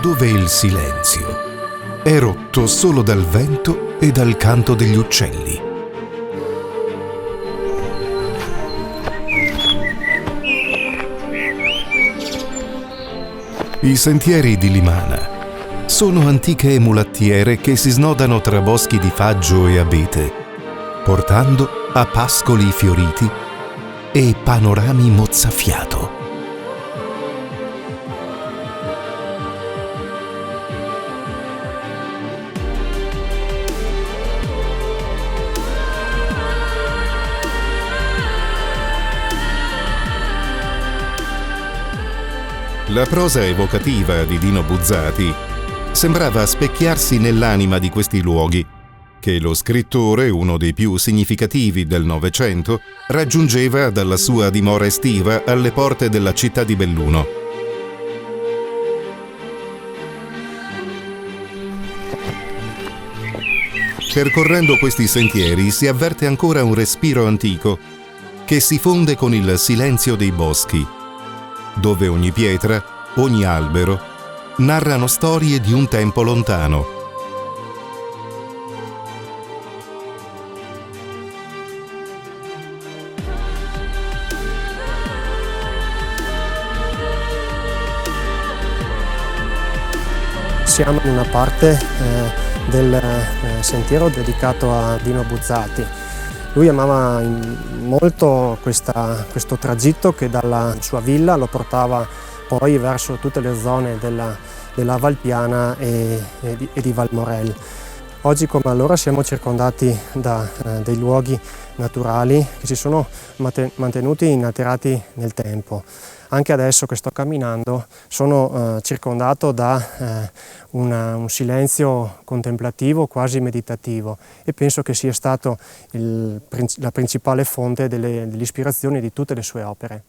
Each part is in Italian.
dove il silenzio è rotto solo dal vento e dal canto degli uccelli. I sentieri di Limana sono antiche mulattiere che si snodano tra boschi di faggio e abete, portando a pascoli fioriti e panorami mozzafiato. La prosa evocativa di Dino Buzzati sembrava specchiarsi nell'anima di questi luoghi, che lo scrittore, uno dei più significativi del Novecento, raggiungeva dalla sua dimora estiva alle porte della città di Belluno. Percorrendo questi sentieri si avverte ancora un respiro antico che si fonde con il silenzio dei boschi, dove ogni pietra, ogni albero, narrano storie di un tempo lontano. Siamo in una parte del sentiero dedicato a Dino Buzzati. Lui amava molto questo tragitto che dalla sua villa lo portava poi verso tutte le zone della Valpiana e di Valmorel. Oggi come allora siamo circondati da dei luoghi naturali che si sono mantenuti inalterati nel tempo. Anche adesso che sto camminando sono circondato da un silenzio contemplativo, quasi meditativo, e penso che sia stato la principale fonte dell'ispirazione di tutte le sue opere.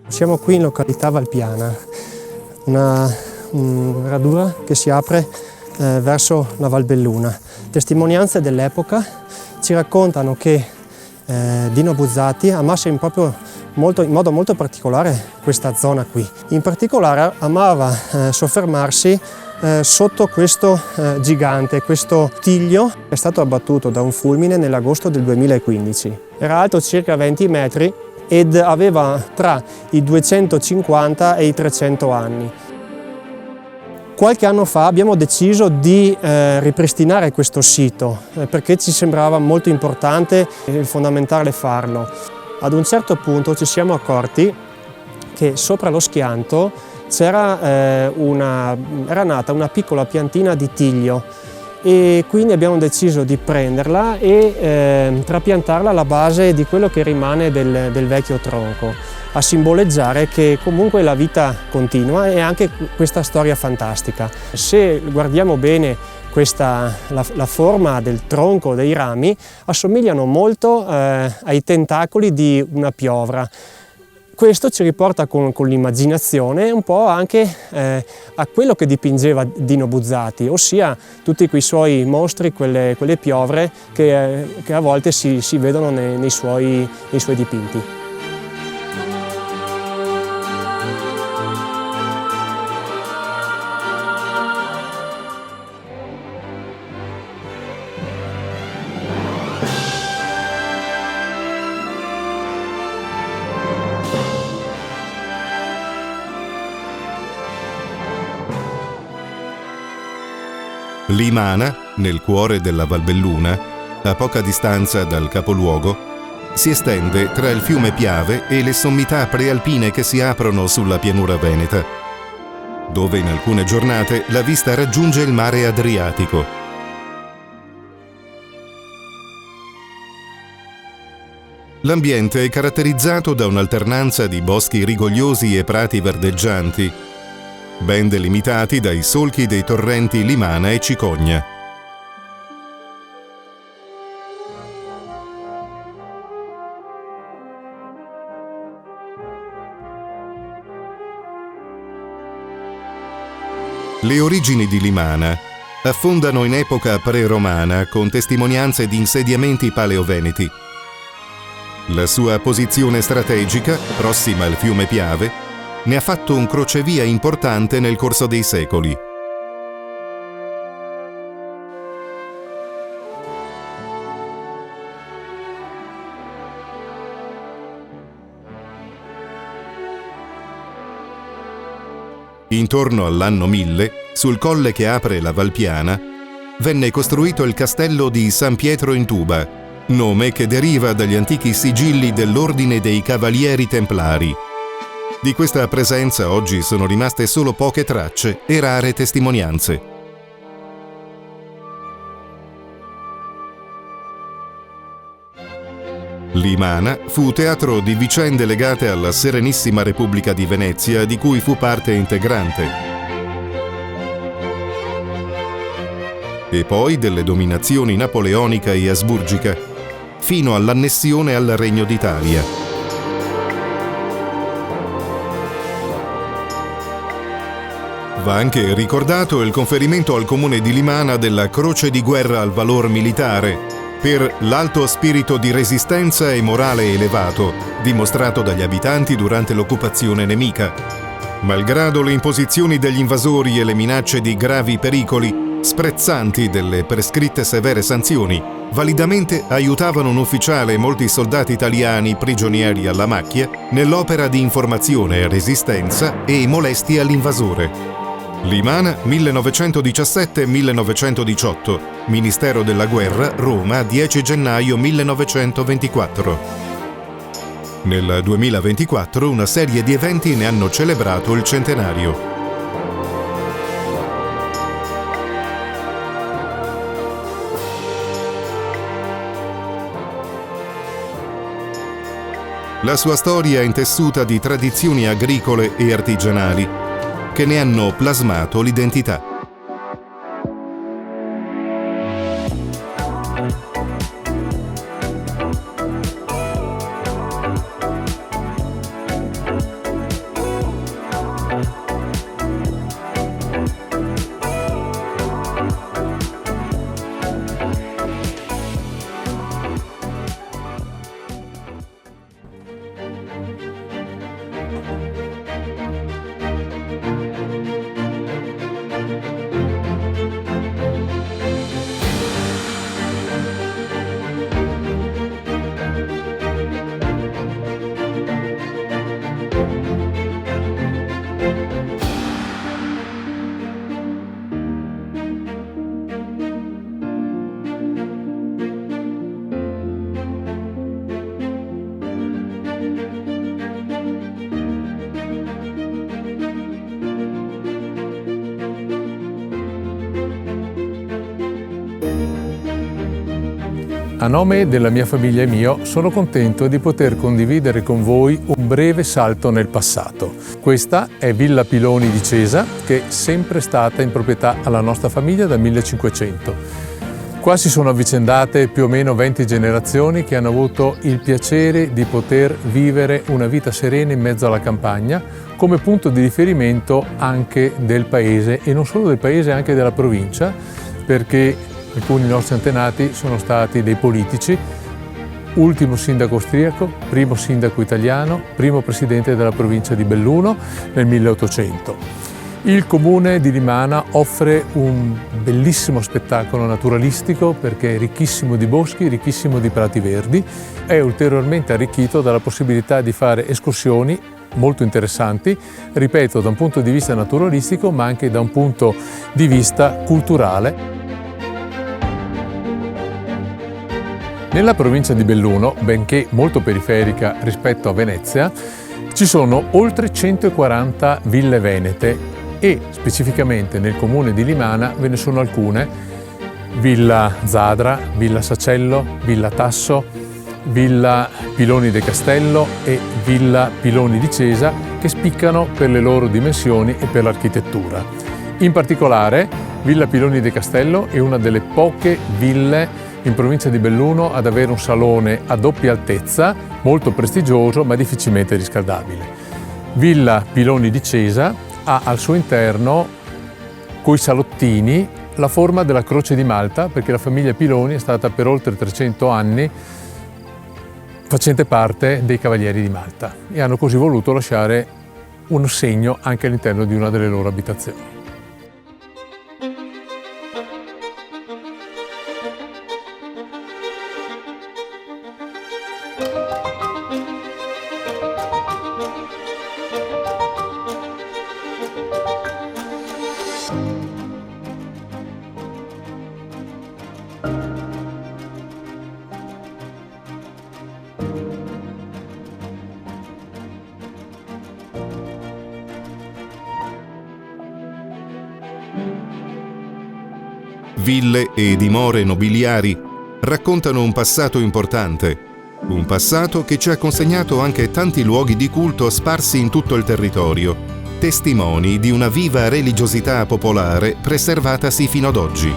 Siamo qui in località Valpiana, una radura che si apre verso la Val Belluna. Testimonianze dell'epoca ci raccontano che Dino Buzzati amasse in modo molto particolare questa zona qui. In particolare amava soffermarsi sotto questo gigante, questo tiglio che è stato abbattuto da un fulmine nell'agosto del 2015. Era alto circa 20 metri ed aveva tra i 250 e i 300 anni. Qualche anno fa abbiamo deciso di ripristinare questo sito perché ci sembrava molto importante e fondamentale farlo. Ad un certo punto ci siamo accorti che sopra lo schianto era nata una piccola piantina di tiglio e quindi abbiamo deciso di prenderla e trapiantarla alla base di quello che rimane del vecchio tronco, a simboleggiare che comunque la vita continua e anche questa storia fantastica. Se guardiamo bene la forma del tronco, dei rami, assomigliano molto ai tentacoli di una piovra. Questo ci riporta con l'immaginazione un po' anche a quello che dipingeva Dino Buzzati, ossia tutti quei suoi mostri, quelle piovre che a volte si vedono nei suoi dipinti. Limana, nel cuore della Val Belluna, a poca distanza dal capoluogo, si estende tra il fiume Piave e le sommità prealpine che si aprono sulla pianura veneta, dove in alcune giornate la vista raggiunge il mare Adriatico. L'ambiente è caratterizzato da un'alternanza di boschi rigogliosi e prati verdeggianti, ben delimitati dai solchi dei torrenti Limana e Cicogna. Le origini di Limana affondano in epoca pre-romana con testimonianze di insediamenti paleoveneti. La sua posizione strategica, prossima al fiume Piave, ne ha fatto un crocevia importante nel corso dei secoli. Intorno all'anno 1000, sul colle che apre la Valpiana, venne costruito il castello di San Pietro in Tuba, nome che deriva dagli antichi sigilli dell'Ordine dei Cavalieri Templari. Di questa presenza oggi sono rimaste solo poche tracce e rare testimonianze. Limana fu teatro di vicende legate alla Serenissima Repubblica di Venezia, di cui fu parte integrante, e poi delle dominazioni napoleonica e asburgica, fino all'annessione al Regno d'Italia. Va anche ricordato il conferimento al comune di Limana della Croce di Guerra al valor militare, per l'alto spirito di resistenza e morale elevato dimostrato dagli abitanti durante l'occupazione nemica. Malgrado le imposizioni degli invasori e le minacce di gravi pericoli, sprezzanti delle prescritte severe sanzioni, validamente aiutavano un ufficiale e molti soldati italiani prigionieri alla macchia nell'opera di informazione e resistenza e molestie all'invasore. Limana 1917-1918, Ministero della Guerra, Roma, 10 gennaio 1924. Nel 2024 una serie di eventi ne hanno celebrato il centenario. La sua storia è intessuta di tradizioni agricole e artigianali che ne hanno plasmato l'identità. A nome della mia famiglia e mio sono contento di poter condividere con voi un breve salto nel passato. Questa è Villa Piloni di Cesa, che è sempre stata in proprietà alla nostra famiglia dal 1500. Qua si sono avvicendate più o meno 20 generazioni che hanno avuto il piacere di poter vivere una vita serena in mezzo alla campagna, come punto di riferimento anche del paese, e non solo del paese, anche della provincia, perché alcuni nostri antenati sono stati dei politici, ultimo sindaco austriaco, primo sindaco italiano, primo presidente della provincia di Belluno nel 1800. Il comune di Limana offre un bellissimo spettacolo naturalistico perché è ricchissimo di boschi, ricchissimo di prati verdi, è ulteriormente arricchito dalla possibilità di fare escursioni molto interessanti, ripeto, da un punto di vista naturalistico ma anche da un punto di vista culturale. Nella provincia di Belluno, benché molto periferica rispetto a Venezia, ci sono oltre 140 ville venete e specificamente nel comune di Limana ve ne sono alcune: Villa Zadra, Villa Sacello, Villa Tasso, Villa Piloni de Castello e Villa Piloni di Cesa, che spiccano per le loro dimensioni e per l'architettura. In particolare, Villa Piloni de Castello è una delle poche ville in provincia di Belluno ad avere un salone a doppia altezza, molto prestigioso ma difficilmente riscaldabile. Villa Piloni di Cesa ha al suo interno, coi salottini, la forma della Croce di Malta, perché la famiglia Piloni è stata per oltre 300 anni facente parte dei Cavalieri di Malta, e hanno così voluto lasciare un segno anche all'interno di una delle loro abitazioni. Ville e dimore nobiliari raccontano un passato importante, un passato che ci ha consegnato anche tanti luoghi di culto sparsi in tutto il territorio, testimoni di una viva religiosità popolare preservatasi fino ad oggi.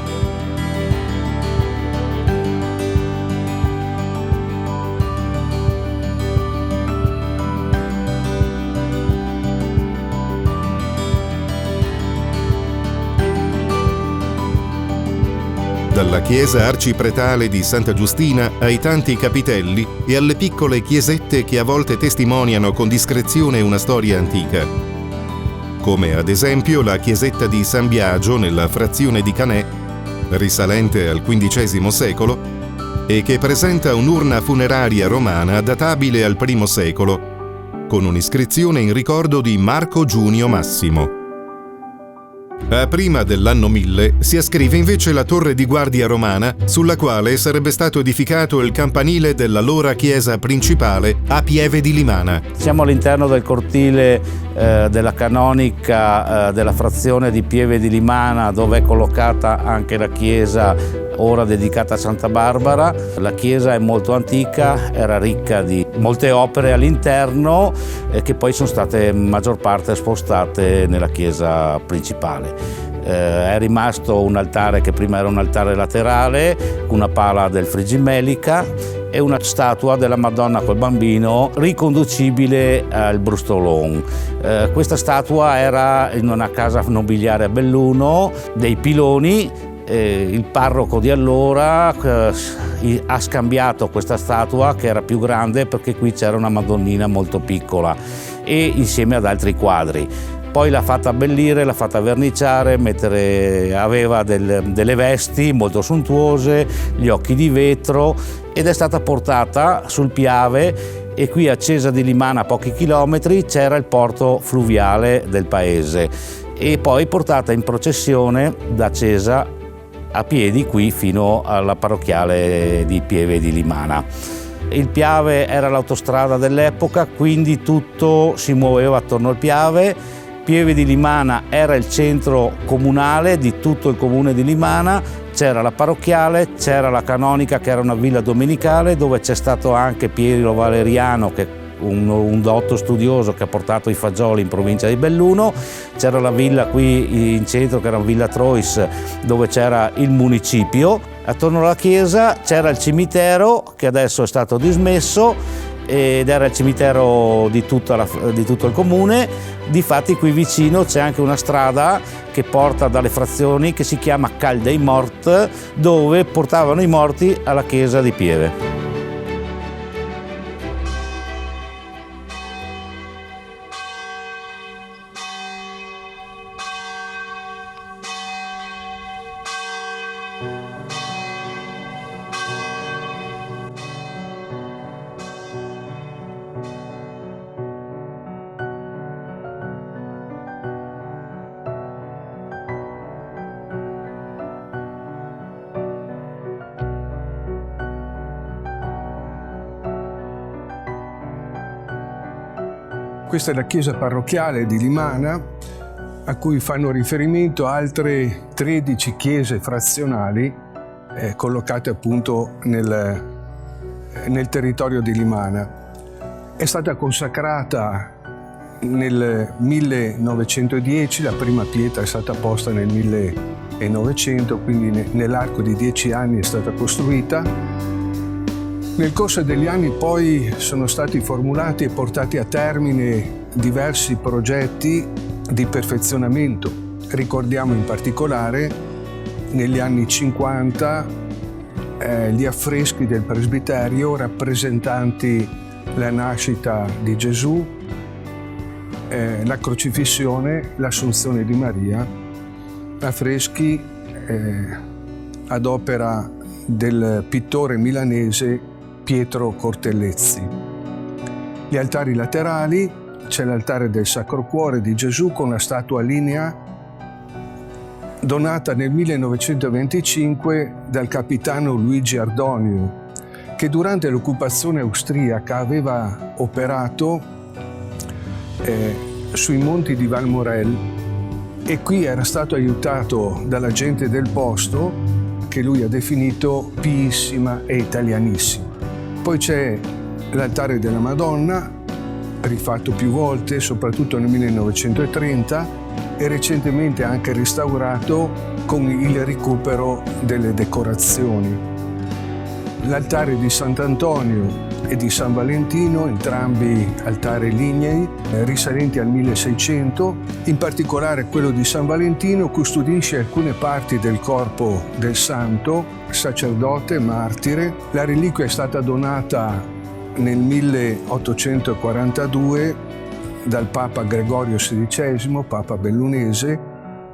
Dalla chiesa arcipretale di Santa Giustina ai tanti capitelli e alle piccole chiesette che a volte testimoniano con discrezione una storia antica, come ad esempio la chiesetta di San Biagio nella frazione di Canè, risalente al XV secolo, e che presenta un'urna funeraria romana databile al I secolo, con un'iscrizione in ricordo di Marco Giunio Massimo. A prima dell'anno 1000 si ascrive invece la torre di guardia romana, sulla quale sarebbe stato edificato il campanile dell'allora chiesa principale a Pieve di Limana. Siamo all'interno del cortile della canonica della frazione di Pieve di Limana, dove è collocata anche la chiesa ora dedicata a Santa Barbara. La chiesa è molto antica, era ricca di molte opere all'interno che poi sono state in maggior parte spostate nella chiesa principale. È rimasto un altare che prima era un altare laterale, una pala del Frigimelica e una statua della Madonna col Bambino riconducibile al Brustolon. Questa statua era in una casa nobiliare a Belluno, dei piloni. Il parroco di allora ha scambiato questa statua, che era più grande, perché qui c'era una Madonnina molto piccola, e insieme ad altri quadri. Poi l'ha fatta abbellire, l'ha fatta verniciare, aveva delle vesti molto sontuose, gli occhi di vetro, ed è stata portata sul Piave, e qui a Cesa di Limana, a pochi chilometri, c'era il porto fluviale del paese, e poi portata in processione da Cesa a piedi qui fino alla parrocchiale di Pieve di Limana. Il Piave era l'autostrada dell'epoca, quindi tutto si muoveva attorno al Piave. Pieve di Limana era il centro comunale di tutto il comune di Limana, c'era la parrocchiale, c'era la canonica, che era una villa domenicale, dove c'è stato anche Piero Valeriano, che un dotto studioso che ha portato i fagioli in provincia di Belluno. C'era la villa qui in centro, che era Villa Trois, dove c'era il municipio. Attorno alla chiesa c'era il cimitero, che adesso è stato dismesso, ed era il cimitero di tutto il comune. Difatti qui vicino c'è anche una strada che porta dalle frazioni, che si chiama Cal dei Mort, dove portavano i morti alla chiesa di Pieve. Questa è la chiesa parrocchiale di Limana, a cui fanno riferimento altre 13 chiese frazionali collocate appunto nel territorio di Limana. È stata consacrata nel 1910, la prima pietra è stata posta nel 1900, quindi nell'arco di 10 anni è stata costruita. Nel corso degli anni poi sono stati formulati e portati a termine diversi progetti di perfezionamento. Ricordiamo in particolare negli anni 50 gli affreschi del presbiterio rappresentanti la nascita di Gesù, la crocifissione, l'assunzione di Maria, affreschi ad opera del pittore milanese Pietro Cortellezzi. Gli altari laterali, c'è l'altare del Sacro Cuore di Gesù con la statua lignea donata nel 1925 dal capitano Luigi Ardonio, che durante l'occupazione austriaca aveva operato sui monti di Valmorel e qui era stato aiutato dalla gente del posto, che lui ha definito piissima e italianissima. Poi c'è l'altare della Madonna, rifatto più volte, soprattutto nel 1930, e recentemente anche restaurato con il recupero delle decorazioni. L'altare di Sant'Antonio e di San Valentino, entrambi altari lignei, risalenti al 1600. In particolare quello di San Valentino custodisce alcune parti del corpo del santo, sacerdote, martire. La reliquia è stata donata nel 1842 dal Papa Gregorio XVI, Papa bellunese,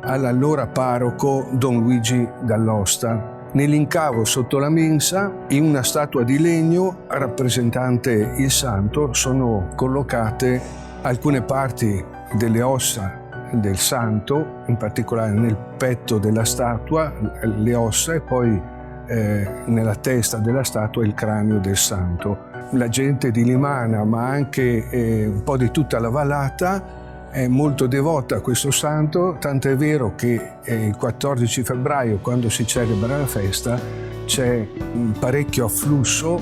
all'allora parroco Don Luigi Dall'Osta. Nell'incavo sotto la mensa, in una statua di legno rappresentante il santo, sono collocate alcune parti delle ossa del santo, in particolare nel petto della statua, le ossa, e poi nella testa della statua il cranio del santo. La gente di Limana, ma anche un po' di tutta la vallata, è molto devota a questo santo, tanto è vero che il 14 febbraio, quando si celebra la festa, c'è un parecchio afflusso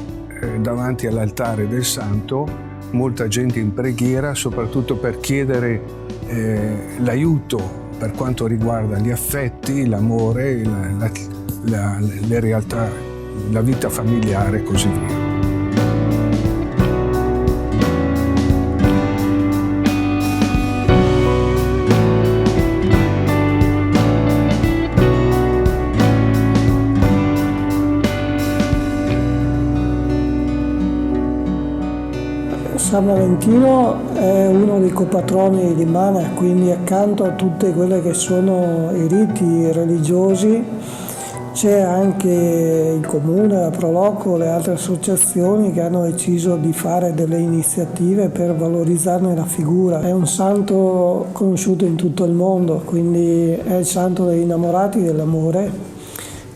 davanti all'altare del santo, molta gente in preghiera, soprattutto per chiedere l'aiuto per quanto riguarda gli affetti, l'amore, le realtà, la vita familiare e così via. San Valentino è uno dei copatroni di Limana, quindi accanto a tutte quelle che sono i riti religiosi c'è anche il comune, la Proloco, le altre associazioni che hanno deciso di fare delle iniziative per valorizzarne la figura. È un santo conosciuto in tutto il mondo, quindi è il santo degli innamorati dell'amore.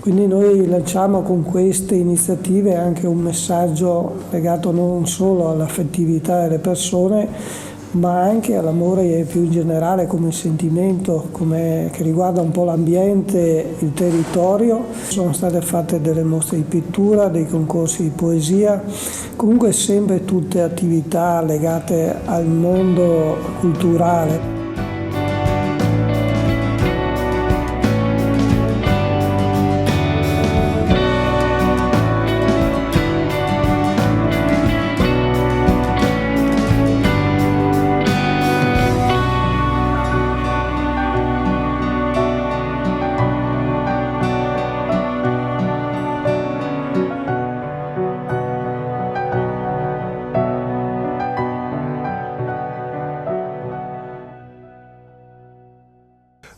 Quindi noi lanciamo con queste iniziative anche un messaggio legato non solo all'affettività delle persone, ma anche all'amore più in generale come sentimento, che riguarda un po' l'ambiente, il territorio. Sono state fatte delle mostre di pittura, dei concorsi di poesia, comunque sempre tutte attività legate al mondo culturale.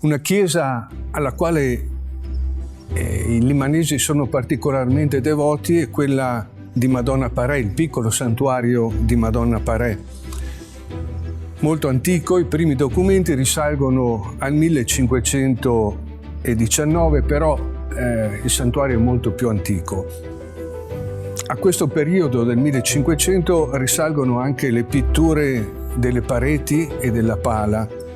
Una chiesa alla quale i limanesi sono particolarmente devoti è quella di Madonna Parè, il piccolo santuario di Madonna Parè. Molto antico, i primi documenti risalgono al 1519, però il santuario è molto più antico. A questo periodo del 1500 risalgono anche le pitture delle pareti e della pala.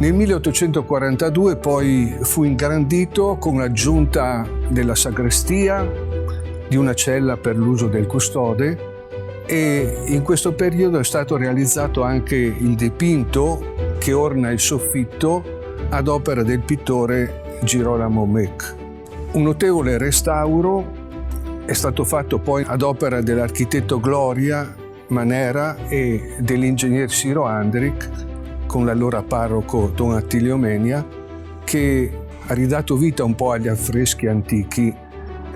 Nel 1842 poi fu ingrandito con l'aggiunta della sagrestia, di una cella per l'uso del custode, e in questo periodo è stato realizzato anche il dipinto che orna il soffitto ad opera del pittore Girolamo Mech. Un notevole restauro è stato fatto poi ad opera dell'architetto Gloria Manera e dell'ingegner Ciro Andric, con l'allora parroco Don Attilio Menia, che ha ridato vita un po' agli affreschi antichi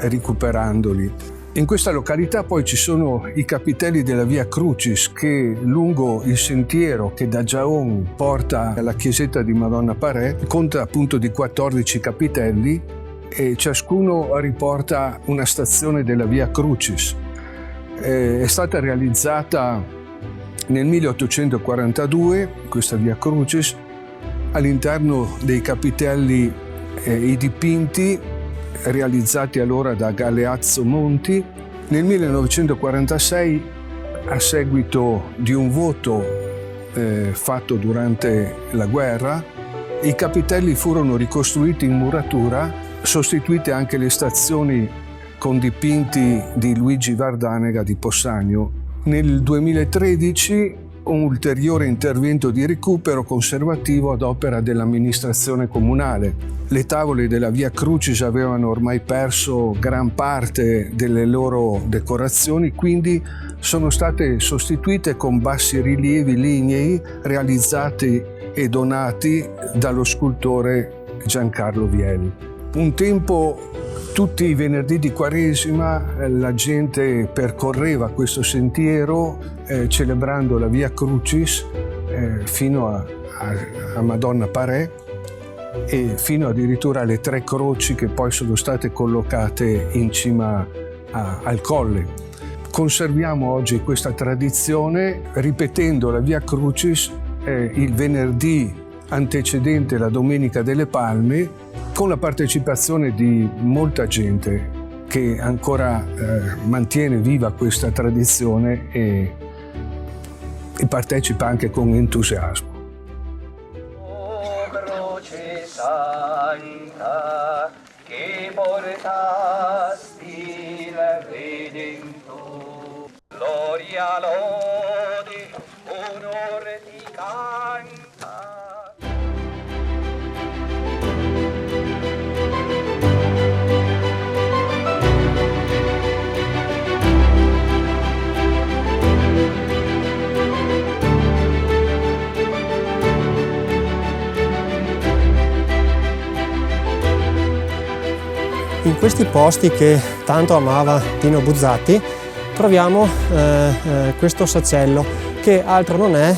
recuperandoli. In questa località poi ci sono i capitelli della Via Crucis che lungo il sentiero che da Giaon porta alla chiesetta di Madonna Parè conta appunto di 14 capitelli e ciascuno riporta una stazione della Via Crucis. È stata realizzata nel 1842 questa Via Crucis, all'interno dei capitelli i dipinti realizzati allora da Galeazzo Monti. Nel 1946, a seguito di un voto fatto durante la guerra, i capitelli furono ricostruiti in muratura, sostituite anche le stazioni con dipinti di Luigi Vardanega di Possagno. Nel 2013 un ulteriore intervento di recupero conservativo ad opera dell'amministrazione comunale. Le tavole della Via Crucis avevano ormai perso gran parte delle loro decorazioni, quindi sono state sostituite con bassi rilievi lignei realizzati e donati dallo scultore Giancarlo Vieli. Un tempo, tutti i venerdì di Quaresima, la gente percorreva questo sentiero celebrando la Via Crucis fino a Madonna Parè e fino addirittura alle 3 croci che poi sono state collocate in cima al colle. Conserviamo oggi questa tradizione ripetendo la Via Crucis il venerdì antecedente la Domenica delle Palme, con la partecipazione di molta gente che ancora mantiene viva questa tradizione e partecipa anche con entusiasmo. O croce santa che portasti il Redentore, gloria, lode, onore ti canta. In questi posti che tanto amava Dino Buzzati troviamo questo sacello che altro non è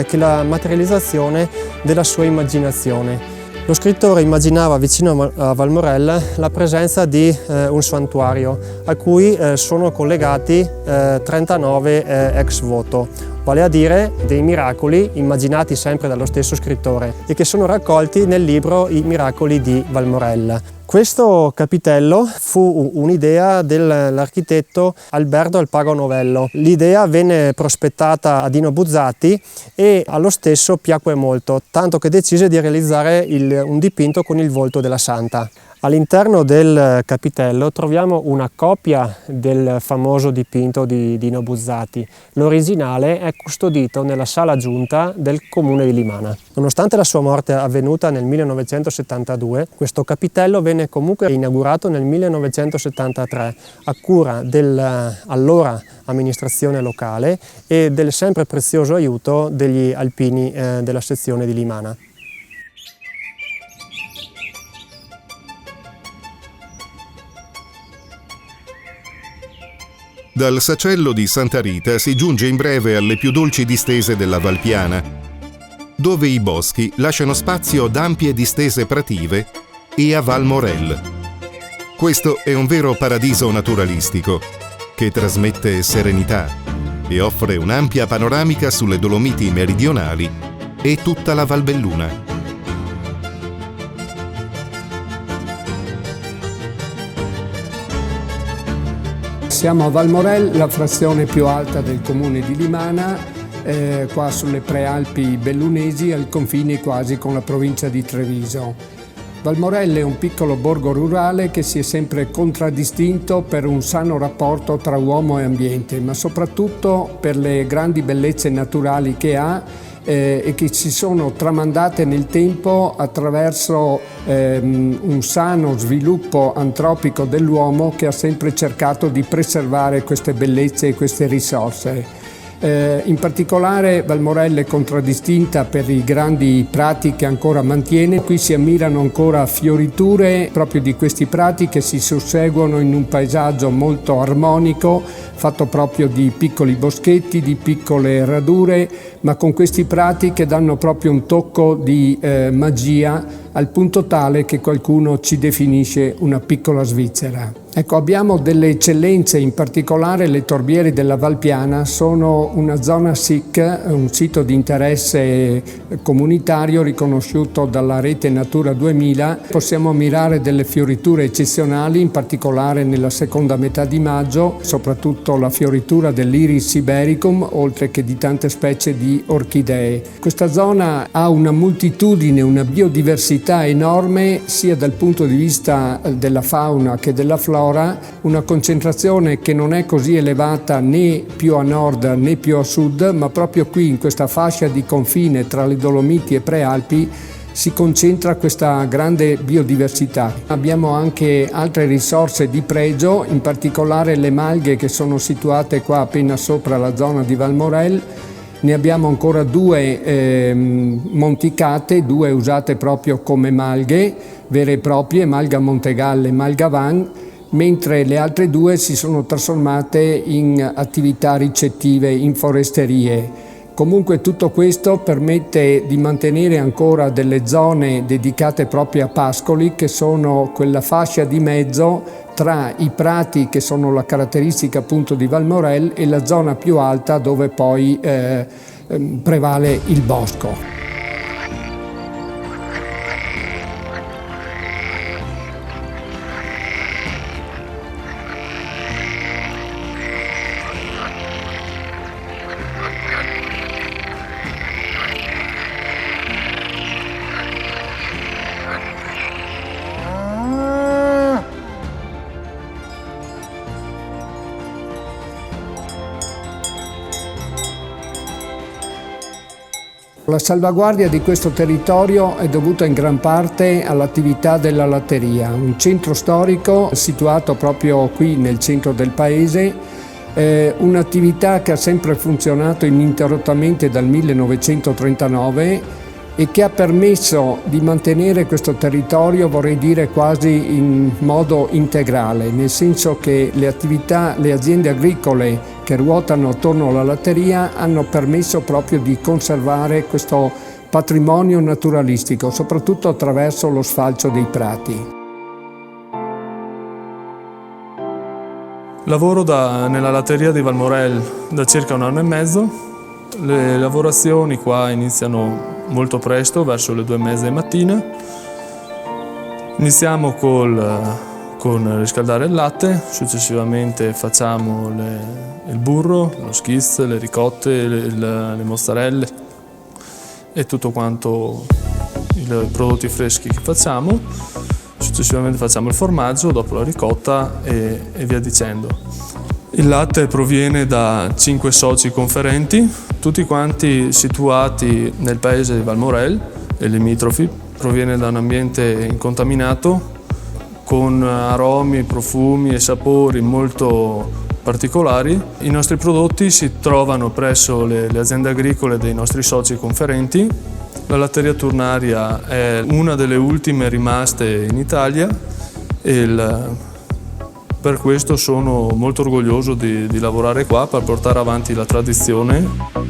che la materializzazione della sua immaginazione. Lo scrittore immaginava vicino a Valmorel la presenza di un santuario a cui sono collegati 39 ex voto, vale a dire dei miracoli immaginati sempre dallo stesso scrittore e che sono raccolti nel libro I miracoli di Valmorel. Questo capitello fu un'idea dell'architetto Alberto Alpago Novello. L'idea venne prospettata a Dino Buzzati e allo stesso piacque molto, tanto che decise di realizzare un dipinto con il volto della santa. All'interno del capitello troviamo una copia del famoso dipinto di Dino Buzzati. L'originale è custodito nella sala giunta del comune di Limana. Nonostante la sua morte avvenuta nel 1972, questo capitello venne comunque inaugurato nel 1973 a cura dell'allora amministrazione locale e del sempre prezioso aiuto degli alpini della sezione di Limana. Dal sacello di Santa Rita si giunge in breve alle più dolci distese della Valpiana, dove i boschi lasciano spazio ad ampie distese prative e a Valmorel. Questo è un vero paradiso naturalistico che trasmette serenità e offre un'ampia panoramica sulle Dolomiti meridionali e tutta la Valbelluna. Siamo a Valmorel, la frazione più alta del comune di Limana, qua sulle prealpi bellunesi, al confine quasi con la provincia di Treviso. Valmorel è un piccolo borgo rurale che si è sempre contraddistinto per un sano rapporto tra uomo e ambiente, ma soprattutto per le grandi bellezze naturali che ha e che si sono tramandate nel tempo attraverso un sano sviluppo antropico dell'uomo che ha sempre cercato di preservare queste bellezze e queste risorse. In particolare Valmorel è contraddistinta per i grandi prati che ancora mantiene. Qui si ammirano ancora fioriture proprio di questi prati che si susseguono in un paesaggio molto armonico, fatto proprio di piccoli boschetti, di piccole radure, ma con questi prati che danno proprio un tocco di magia, al punto tale che qualcuno ci definisce una piccola Svizzera. Ecco, abbiamo delle eccellenze, in particolare le torbiere della Valpiana sono una zona SIC, un sito di interesse comunitario riconosciuto dalla rete Natura 2000. Possiamo ammirare delle fioriture eccezionali, in particolare nella seconda metà di maggio, soprattutto la fioritura dell'Iris ibericum, oltre che di tante specie di orchidee. Questa zona ha una moltitudine, una biodiversità enorme, sia dal punto di vista della fauna che della flora, una concentrazione che non è così elevata né più a nord né più a sud, ma proprio qui in questa fascia di confine tra le Dolomiti e Prealpi si concentra questa grande biodiversità. Abbiamo anche altre risorse di pregio, in particolare le malghe che sono situate qua appena sopra la zona di Valmorel. Ne abbiamo ancora due monticate, due usate proprio come malghe vere e proprie, Malga Montegalle e Malga Van, mentre le altre due si sono trasformate in attività ricettive, in foresterie. Comunque tutto questo permette di mantenere ancora delle zone dedicate proprio a pascoli, che sono quella fascia di mezzo tra i prati, che sono la caratteristica appunto di Valmorel, e la zona più alta dove poi prevale il bosco. La salvaguardia di questo territorio è dovuta in gran parte all'attività della latteria, un centro storico situato proprio qui nel centro del paese, un'attività che ha sempre funzionato ininterrottamente dal 1939 e che ha permesso di mantenere questo territorio, vorrei dire quasi in modo integrale, nel senso che le aziende agricole che ruotano attorno alla latteria hanno permesso proprio di conservare questo patrimonio naturalistico, soprattutto attraverso lo sfalcio dei prati. Lavoro nella latteria di Valmorel da circa 1 anno e mezzo. Le lavorazioni qua iniziano molto presto, verso le 2:30 di mattina. Iniziamo con riscaldare il latte, successivamente facciamo il burro, lo schiz, le ricotte, le mozzarelle e tutto quanto i prodotti freschi che facciamo. Successivamente facciamo il formaggio, dopo la ricotta e via dicendo. Il latte proviene da 5 soci conferenti, tutti quanti situati nel paese di Valmorel e limitrofi. Proviene da un ambiente incontaminato, con aromi, profumi e sapori molto particolari. I nostri prodotti si trovano presso le aziende agricole dei nostri soci conferenti. La latteria Turnaria è una delle ultime rimaste in Italia e per questo sono molto orgoglioso di lavorare qua per portare avanti la tradizione.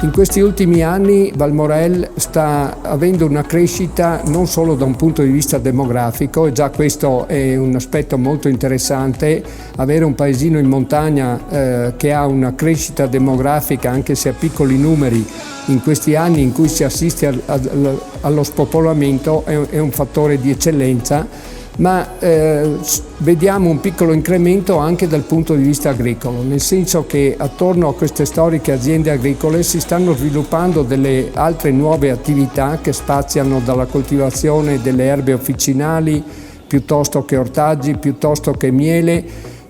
In questi ultimi anni Valmorel sta avendo una crescita non solo da un punto di vista demografico, e già questo è un aspetto molto interessante, avere un paesino in montagna che ha una crescita demografica, anche se a piccoli numeri, in questi anni in cui si assiste allo spopolamento è un fattore di eccellenza. Ma vediamo un piccolo incremento anche dal punto di vista agricolo, nel senso che attorno a queste storiche aziende agricole si stanno sviluppando delle altre nuove attività che spaziano dalla coltivazione delle erbe officinali, piuttosto che ortaggi, piuttosto che miele.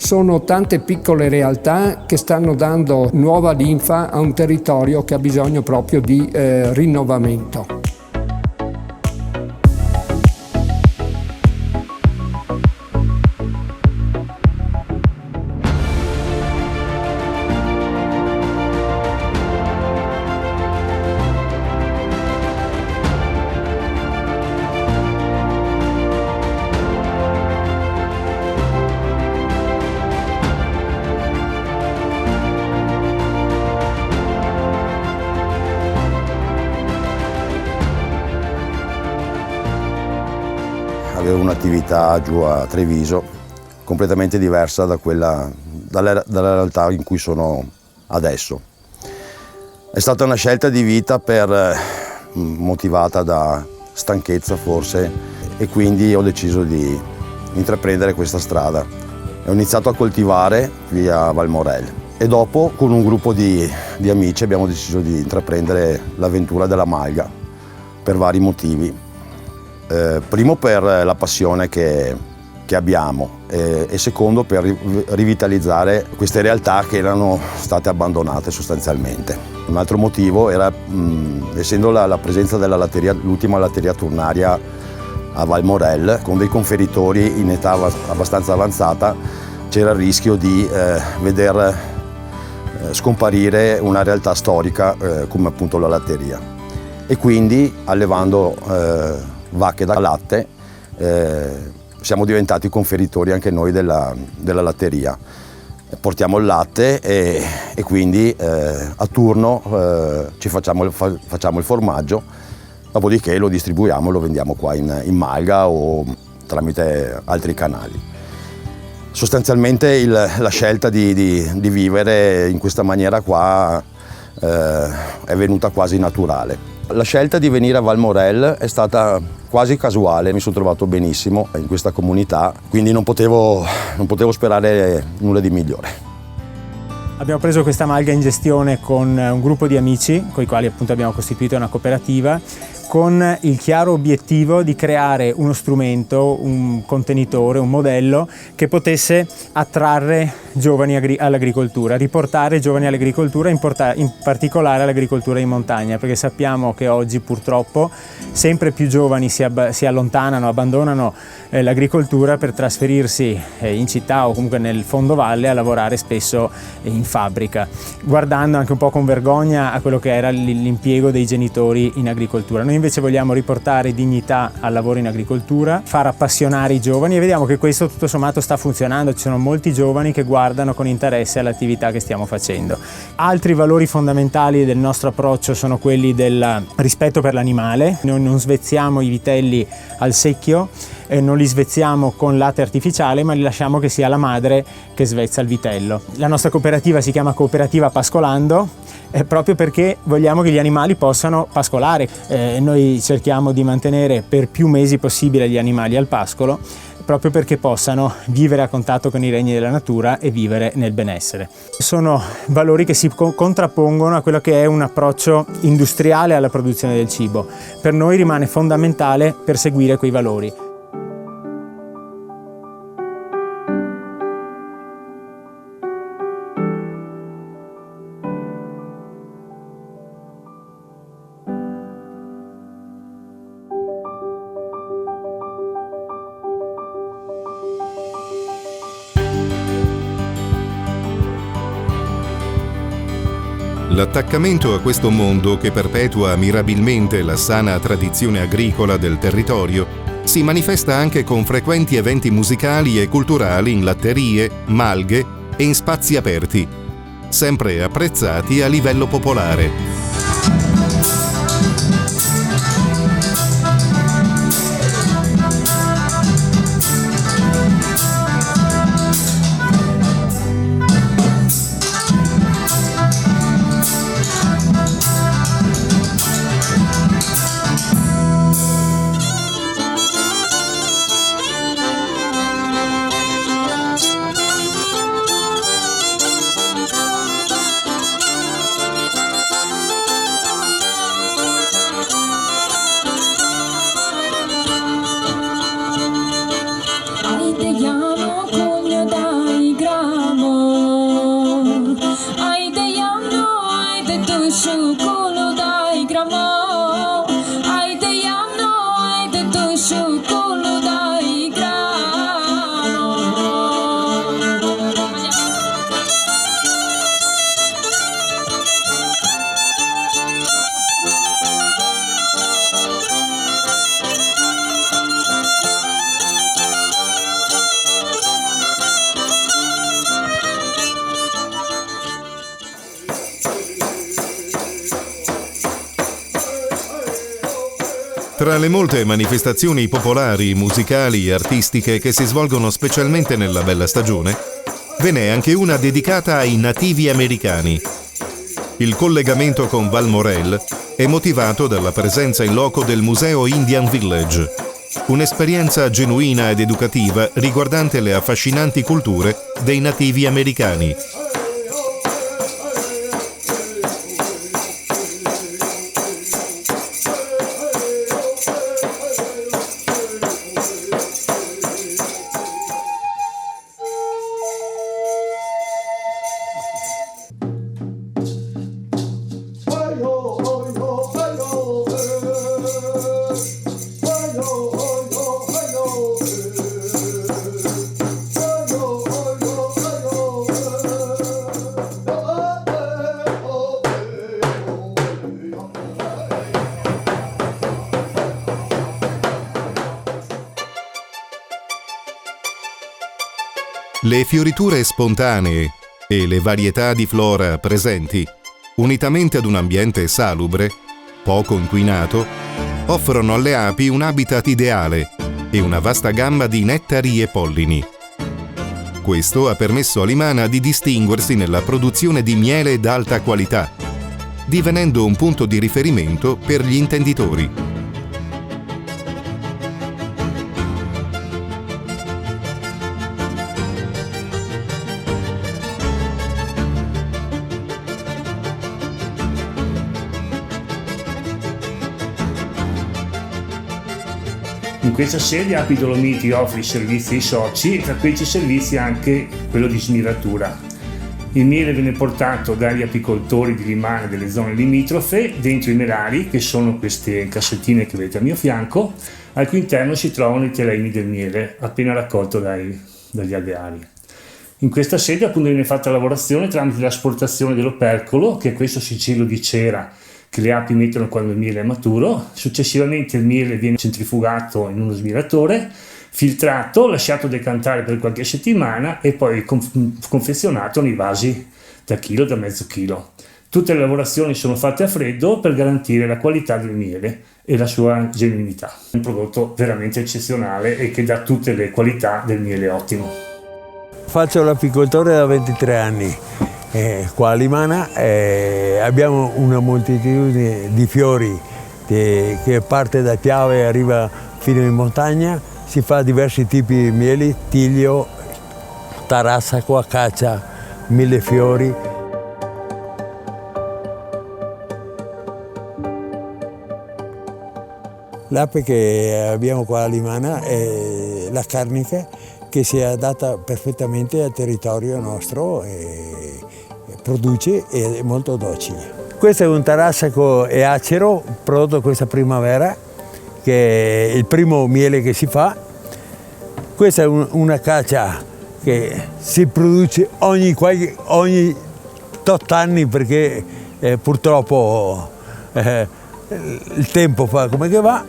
Sono tante piccole realtà che stanno dando nuova linfa a un territorio che ha bisogno proprio di rinnovamento. Avevo un'attività giù a Treviso completamente diversa dalla realtà in cui sono adesso. È stata una scelta di vita motivata da stanchezza forse, e quindi ho deciso di intraprendere questa strada. Ho iniziato a coltivare qui a Valmorel e dopo con un gruppo di amici abbiamo deciso di intraprendere l'avventura della malga per vari motivi. Primo per la passione che abbiamo e secondo per rivitalizzare queste realtà che erano state abbandonate sostanzialmente. Un altro motivo era, essendo la presenza della latteria, l'ultima latteria turnaria a Valmorel, con dei conferitori in età abbastanza avanzata, c'era il rischio di veder scomparire una realtà storica come appunto la latteria. E quindi, allevando vacche da latte, siamo diventati conferitori anche noi della latteria. Portiamo il latte e quindi a turno ci facciamo il formaggio, dopodiché lo distribuiamo e lo vendiamo qua in Malga o tramite altri canali. Sostanzialmente la scelta di vivere in questa maniera qua è venuta quasi naturale. La scelta di venire a Valmorel è stata quasi casuale, mi sono trovato benissimo in questa comunità, quindi non potevo sperare nulla di migliore. Abbiamo preso questa malga in gestione con un gruppo di amici, con i quali appunto abbiamo costituito una cooperativa, con il chiaro obiettivo di creare uno strumento, un contenitore, un modello che potesse attrarre giovani all'agricoltura, riportare giovani all'agricoltura, in particolare all'agricoltura in montagna, perché sappiamo che oggi purtroppo sempre più giovani si allontanano, abbandonano l'agricoltura per trasferirsi in città o comunque nel fondovalle a lavorare spesso in fabbrica, guardando anche un po' con vergogna a quello che era l'impiego dei genitori in agricoltura. Noi invece vogliamo riportare dignità al lavoro in agricoltura, far appassionare i giovani, e vediamo che questo tutto sommato sta funzionando. Ci sono molti giovani che guardano con interesse all'attività che stiamo facendo. Altri valori fondamentali del nostro approccio sono quelli del rispetto per l'animale. Noi non svezziamo i vitelli al secchio, non li svezziamo con latte artificiale, ma li lasciamo che sia la madre che svezza il vitello. La nostra cooperativa si chiama Cooperativa Pascolando, proprio perché vogliamo che gli animali possano pascolare. Noi cerchiamo di mantenere per più mesi possibile gli animali al pascolo, proprio perché possano vivere a contatto con i regni della natura e vivere nel benessere. Sono valori che si contrappongono a quello che è un approccio industriale alla produzione del cibo. Per noi rimane fondamentale perseguire quei valori. L'attaccamento a questo mondo, che perpetua mirabilmente la sana tradizione agricola del territorio, si manifesta anche con frequenti eventi musicali e culturali in latterie, malghe e in spazi aperti, sempre apprezzati a livello popolare. Tra le molte manifestazioni popolari, musicali e artistiche che si svolgono specialmente nella bella stagione, ve n'è anche una dedicata ai nativi americani. Il collegamento con Valmorel è motivato dalla presenza in loco del Museo Indian Village, un'esperienza genuina ed educativa riguardante le affascinanti culture dei nativi americani. Le fioriture spontanee e le varietà di flora presenti, unitamente ad un ambiente salubre, poco inquinato, offrono alle api un habitat ideale e una vasta gamma di nettari e pollini. Questo ha permesso a Limana di distinguersi nella produzione di miele d'alta qualità, divenendo un punto di riferimento per gli intenditori. In questa sede Api Dolomiti offre i servizi ai soci e tra questi servizi anche quello di smiratura. Il miele viene portato dagli apicoltori di Limana e delle zone limitrofe dentro i melari, che sono queste cassettine che vedete a mio fianco, al cui interno si trovano i telaini del miele appena raccolto dagli alveari. In questa sede appunto viene fatta la lavorazione tramite l'asportazione dell'opercolo, che è questo sigillo di cera che le api mettono quando il miele è maturo. Successivamente il miele viene centrifugato in uno smiratore, filtrato, lasciato decantare per qualche settimana e poi confezionato nei vasi da chilo, da mezzo chilo. Tutte le lavorazioni sono fatte a freddo per garantire la qualità del miele e la sua genuinità. Un prodotto veramente eccezionale e che dà tutte le qualità del miele ottimo. Faccio l'apicoltore da 23 anni. Qua a Limana abbiamo una moltitudine di fiori che parte da Piave e arriva fino in montagna. Si fa diversi tipi di mieli, tiglio, tarassaco, acacia, millefiori. L'ape che abbiamo qua a Limana è la carnica, che si è adatta perfettamente al territorio nostro e produce ed è molto docile. Questo è un tarassaco e acero prodotto questa primavera, che è il primo miele che si fa. Questa è una caccia che si produce ogni tot anni perché purtroppo il tempo fa come che va.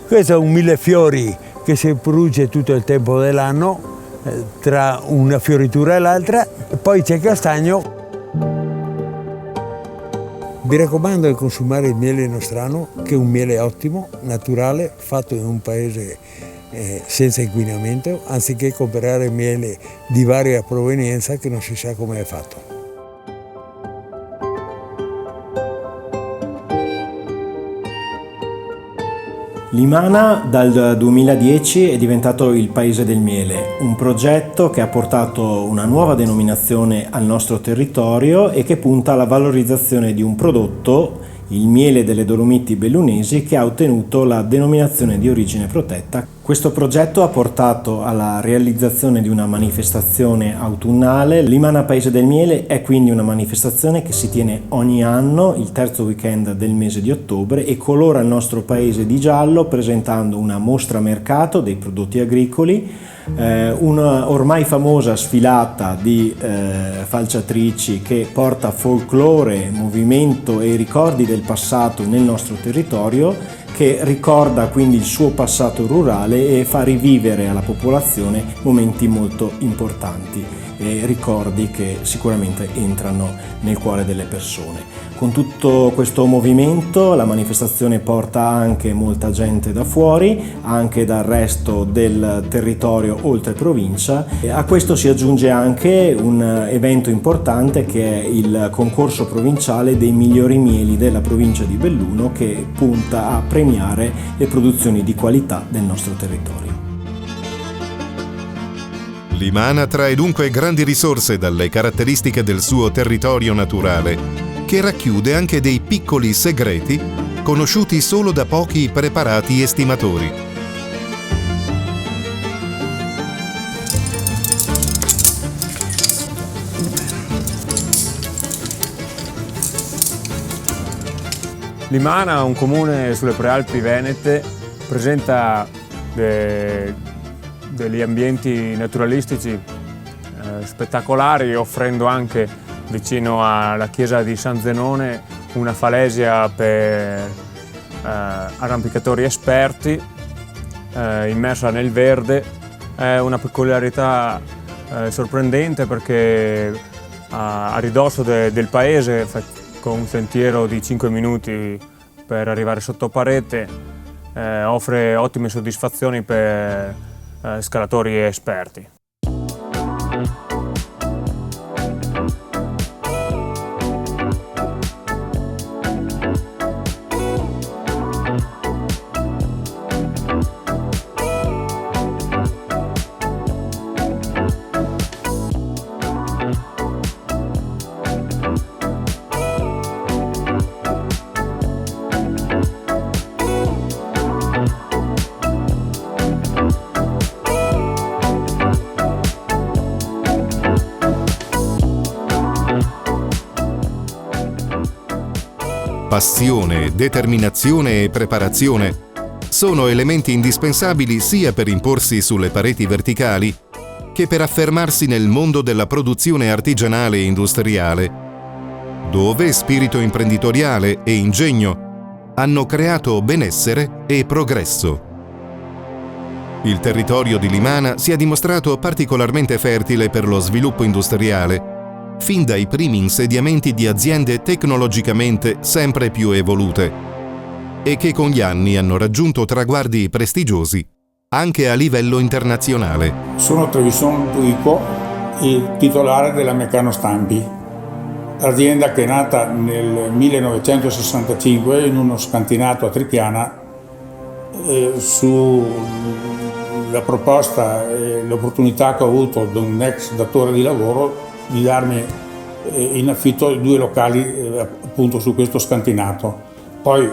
Questo è un millefiori che si produce tutto il tempo dell'anno tra una fioritura e l'altra. Poi c'è il castagno. Vi raccomando di consumare il miele nostrano, che è un miele ottimo, naturale, fatto in un paese senza inquinamento, anziché comprare miele di varia provenienza che non si sa come è fatto. Limana dal 2010 è diventato il Paese del Miele, un progetto che ha portato una nuova denominazione al nostro territorio e che punta alla valorizzazione di un prodotto, il miele delle Dolomiti Bellunesi, che ha ottenuto la denominazione di origine protetta. Questo progetto ha portato alla realizzazione di una manifestazione autunnale. Limana Paese del Miele è quindi una manifestazione che si tiene ogni anno, il terzo weekend del mese di ottobre, e colora il nostro paese di giallo presentando una mostra mercato dei prodotti agricoli, una ormai famosa sfilata di falciatrici che porta folklore, movimento e ricordi del passato nel nostro territorio, che ricorda quindi il suo passato rurale e fa rivivere alla popolazione momenti molto importanti. e ricordi che sicuramente entrano nel cuore delle persone. Con tutto questo movimento la manifestazione porta anche molta gente da fuori, anche dal resto del territorio oltre provincia. E a questo si aggiunge anche un evento importante che è il concorso provinciale dei migliori mieli della provincia di Belluno, che punta a premiare le produzioni di qualità del nostro territorio. Limana trae dunque grandi risorse dalle caratteristiche del suo territorio naturale, che racchiude anche dei piccoli segreti conosciuti solo da pochi preparati estimatori. Limana, un comune sulle prealpi venete, presenta degli ambienti naturalistici spettacolari, offrendo anche vicino alla chiesa di San Zenone una falesia per arrampicatori esperti, immersa nel verde. È una peculiarità sorprendente perché a ridosso del paese, con un sentiero di 5 minuti per arrivare sotto parete, offre ottime soddisfazioni per scalatori esperti. Passione, determinazione e preparazione sono elementi indispensabili sia per imporsi sulle pareti verticali che per affermarsi nel mondo della produzione artigianale e industriale, dove spirito imprenditoriale e ingegno hanno creato benessere e progresso. Il territorio di Limana si è dimostrato particolarmente fertile per lo sviluppo industriale, fin dai primi insediamenti di aziende tecnologicamente sempre più evolute e che con gli anni hanno raggiunto traguardi prestigiosi anche a livello internazionale. Sono Trevisan Duico, il titolare della Meccano Stampi, azienda che è nata nel 1965 in uno scantinato a Trichiana sulla proposta e l'opportunità che ho avuto da un ex datore di lavoro di darmi in affitto 2 locali appunto su questo scantinato. Poi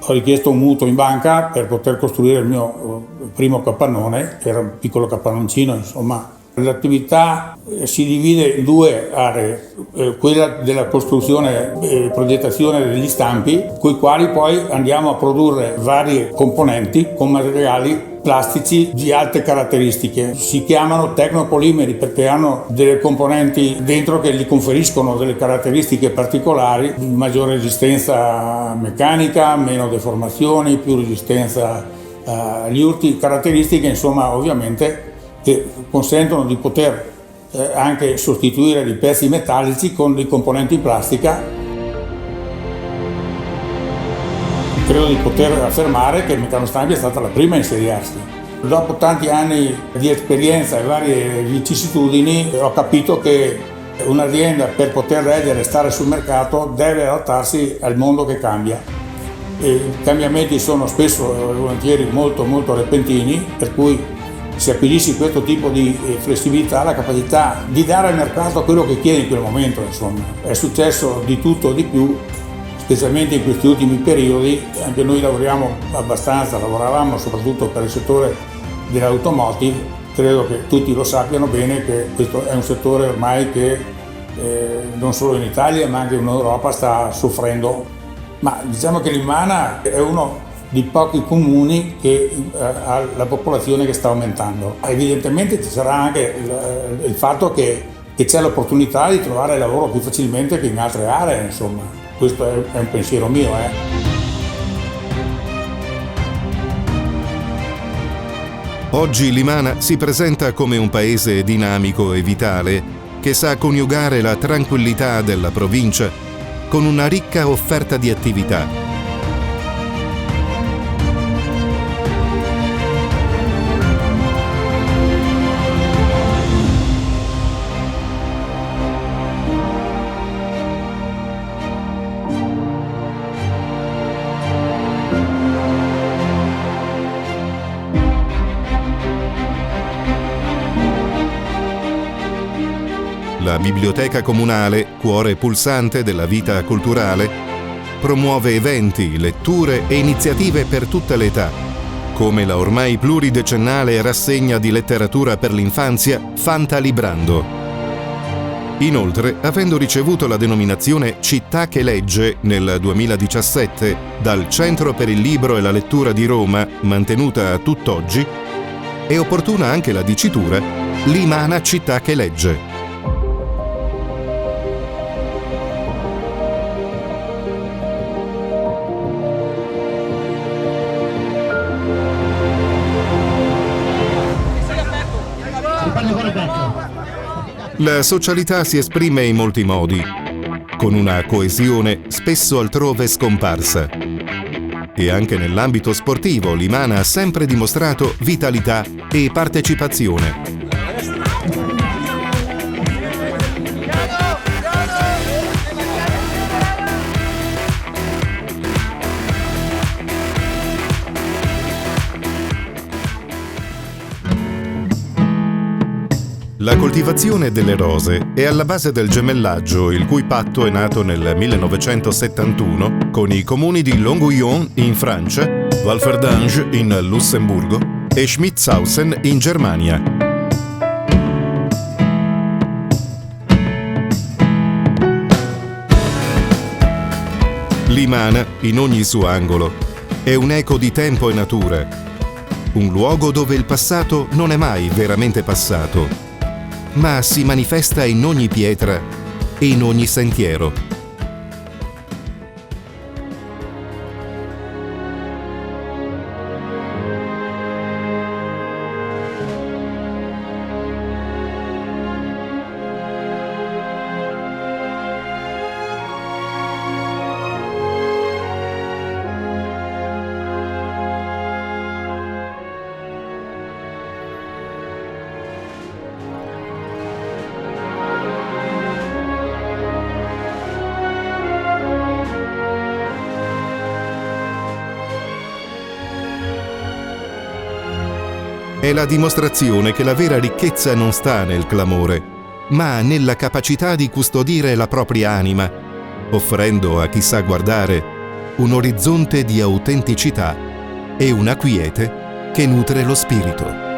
ho richiesto un mutuo in banca per poter costruire il mio primo capannone, che era un piccolo capannoncino, insomma. L'attività si divide in 2 aree, quella della costruzione e progettazione degli stampi, con i quali poi andiamo a produrre varie componenti con materiali plastici di alte caratteristiche. Si chiamano tecnopolimeri perché hanno delle componenti dentro che gli conferiscono delle caratteristiche particolari, maggiore resistenza meccanica, meno deformazioni, più resistenza agli urti, caratteristiche insomma ovviamente che consentono di poter anche sostituire dei pezzi metallici con dei componenti in plastica. Credo di poter affermare che Meccano Stampi è stata la prima a insediarsi. Dopo tanti anni di esperienza e varie vicissitudini ho capito che un'azienda per poter reggere e stare sul mercato deve adattarsi al mondo che cambia. I cambiamenti sono spesso e volentieri molto repentini, per cui se acquisisci questo tipo di flessibilità, la capacità di dare al mercato quello che chiede in quel momento, insomma. È successo di tutto di più, specialmente in questi ultimi periodi. Anche noi lavoravamo soprattutto per il settore dell'automotive. Credo che tutti lo sappiano bene che questo è un settore ormai che non solo in Italia ma anche in Europa sta soffrendo. Ma diciamo che Limana è uno di pochi comuni che ha la popolazione che sta aumentando. Evidentemente ci sarà anche il fatto che c'è l'opportunità di trovare lavoro più facilmente che in altre aree, insomma. Questo è un pensiero mio. Oggi Limana si presenta come un paese dinamico e vitale che sa coniugare la tranquillità della provincia con una ricca offerta di attività. La Biblioteca Comunale, cuore pulsante della vita culturale, promuove eventi, letture e iniziative per tutte le età, come la ormai pluridecennale rassegna di letteratura per l'infanzia Fantalibrando. Inoltre, avendo ricevuto la denominazione Città che legge nel 2017 dal Centro per il Libro e la Lettura di Roma, mantenuta a tutt'oggi, è opportuna anche la dicitura Limana Città che legge. La socialità si esprime in molti modi, con una coesione spesso altrove scomparsa. E anche nell'ambito sportivo Limana ha sempre dimostrato vitalità e partecipazione. La coltivazione delle rose è alla base del gemellaggio, il cui patto è nato nel 1971 con i comuni di Longuyon in Francia, Walferdange in Lussemburgo e Schmitzhausen in Germania. Limana, in ogni suo angolo, è un eco di tempo e natura, un luogo dove il passato non è mai veramente passato, ma si manifesta in ogni pietra e in ogni sentiero. È la dimostrazione che la vera ricchezza non sta nel clamore, ma nella capacità di custodire la propria anima, offrendo a chi sa guardare un orizzonte di autenticità e una quiete che nutre lo spirito.